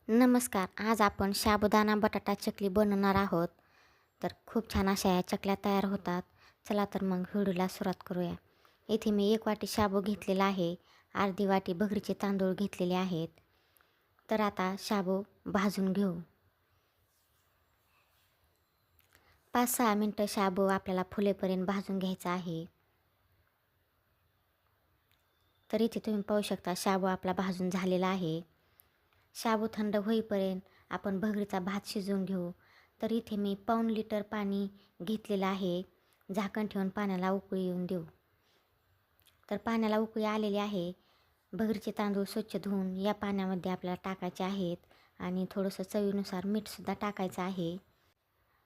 नमस्कार. आज आपण साबुदाणा बटाटा चकली बनवणार आहोत. तर खूप छान अशा या चकल्या तयार होतात. चला तर मग व्हिडिओला सुरुवात करूया. इथे मी 1 वाटी शाबू घेतलेला आहे. अर्धी वाटी भगरीचे तांदूळ घेतलेले आहेत. तर आता शाबू भाजून घेऊ. 5-6 मिनटं शाबू आपल्याला फुलेपर्यंत भाजून घ्यायचा आहे. तर इथे तुम्ही पाहू शकता शाबू आपला भाजून झालेला आहे. शाबू थंड होईपर्यंत आपण भगरीचा भात शिजवून घेऊ. तर इथे मी 1 लिटर पाणी घेतलेलं आहे. झाकण ठेवून पाण्याला उकळी येऊन देऊ. तर पाण्याला उकळी आलेली आहे. भगरीचे तांदूळ स्वच्छ धुवून या पाण्यामध्ये आपल्याला टाकायचे आहेत आणि थोडंसं चवीनुसार मीठसुद्धा टाकायचं आहे.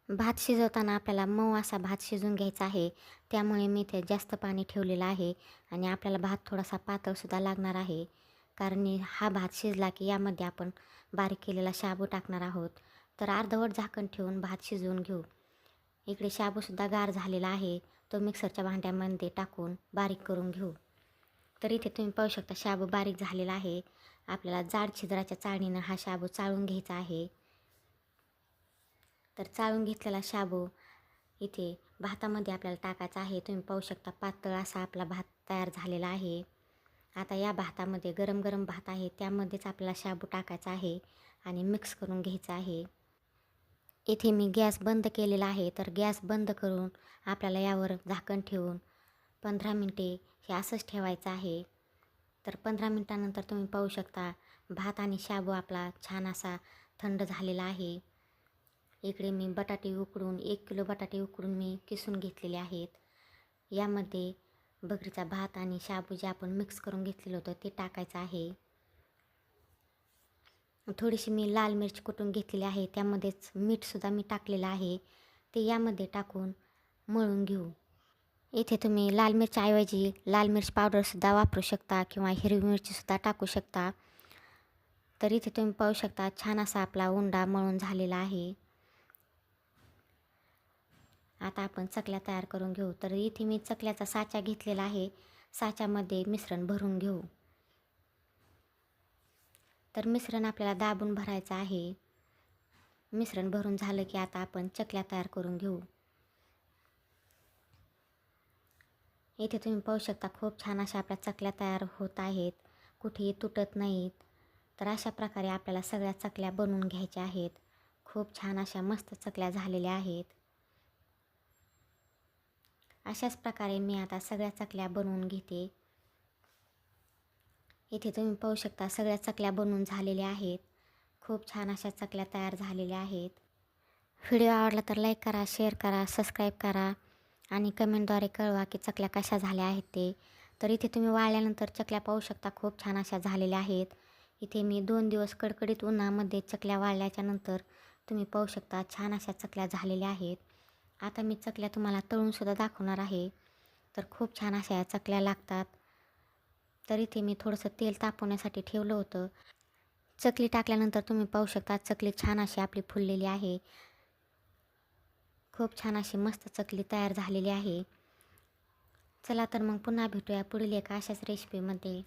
भात शिजवताना आपल्याला मऊ असा भात शिजवून घ्यायचा आहे. त्यामुळे मी इथे जास्त पाणी ठेवलेलं आहे आणि आपल्याला भात थोडासा पातळसुद्धा लागणार आहे. कारण हा भात शिजला की यामध्ये आपण बारीक केलेला शाबू टाकणार आहोत. तर अर्धवट झाकण ठेवून भात शिजवून घेऊ. इकडे शाबूसुद्धा गार झालेला आहे. तो मिक्सरच्या भांड्यामध्ये टाकून बारीक करून घेऊ. तर इथे तुम्ही पाहू शकता शाबू बारीक झालेला आहे. आपल्याला जाड छिद्राच्या चाळणीनं हा शाबू चाळून घ्यायचा आहे. तर चाळून घेतलेला शाबू इथे भातामध्ये आपल्याला टाकायचा आहे. तुम्ही पाहू शकता पातळ असा आपला भात तयार झालेला आहे. आता या भातामध्ये गरम गरम भात आहे त्यामध्येच आपल्याला शाबू टाकायचा आहे आणि मिक्स करून घ्यायचं आहे. इथे मी गॅस बंद केलेला आहे. तर गॅस बंद करून आपल्याला यावर झाकण ठेवून 15 मिनटे हे असंच ठेवायचं आहे. तर 15 मिनटानंतर तुम्ही पाहू शकता भात आणि शाबू आपला छान असा थंड झालेला आहे. इकडे मी बटाटे उकडून 1 किलो बटाटे उकडून मी किसून घेतलेले आहेत. यामध्ये भगरीचा भात आणि शाबू जे आपण मिक्स करून घेतलेलं होतं ते टाकायचं आहे. थोडीशी मी लाल मिरची कुटून घेतलेली आहे. त्यामध्येच मीठसुद्धा मी टाकलेलं आहे. ते यामध्ये टाकून मळून घेऊ. इथे तुम्ही लाल मिरच्याऐवजी लाल मिरची पावडरसुद्धा वापरू शकता किंवा हिरवी मिरचीसुद्धा टाकू शकता. तर इथे तुम्ही पाहू शकता छान असा आपला उंडा मळून झालेला आहे. आता आपण चकल्या तयार करून घेऊ. तर इथे मी चकल्याचा साचा घेतलेला आहे. साच्यामध्ये मिश्रण भरून घेऊ. तर मिश्रण आपल्याला दाबून भरायचं आहे. मिश्रण भरून झालं की आता आपण चकल्या तयार करून घेऊ. इथे तुम्ही पाहू शकता खूप छान अशा आपल्या चकल्या तयार होत आहेत. कुठेही तुटत नाहीत. तर अशा प्रकारे आपल्याला सगळ्या चकल्या बनवून घ्यायच्या आहेत. खूप छान अशा मस्त चकल्या झालेल्या आहेत. अशाच प्रकारे मी आता सगळ्या चकल्या बनवून घेते. इथे तुम्ही पाहू शकता सगळ्या चकल्या बनवून झालेल्या आहेत. खूप छान अशा चकल्या तयार झालेल्या आहेत. व्हिडिओ आवडला तर लाईक करा, शेअर करा, सबस्क्राईब करा आणि कमेंटद्वारे कळवा की चकल्या कशा झाल्या आहेत ते. तर इथे तुम्ही वाळल्यानंतर चकल्या पाहू शकता खूप छान अशा झालेल्या आहेत. इथे मी 2 दिवस कडकडीत उन्हामध्ये चकल्या वाळल्याच्या नंतर तुम्ही पाहू शकता छान अशा चकल्या झालेल्या आहेत. आता मी चकल्या तुम्हाला तळूनसुद्धा दाखवणार आहे. तर खूप छान अशा या चकल्या लागतात. तर इथे मी थोडंसं तेल तापवण्यासाठी ठेवलं होतं. चकली टाकल्यानंतर तुम्ही पाहू शकता चकली छान अशी आपली फुललेली आहे. खूप छान अशी मस्त चकली तयार झालेली आहे. चला तर मग पुन्हा भेटूया पुढील एका अशाच रेसिपीमध्ये.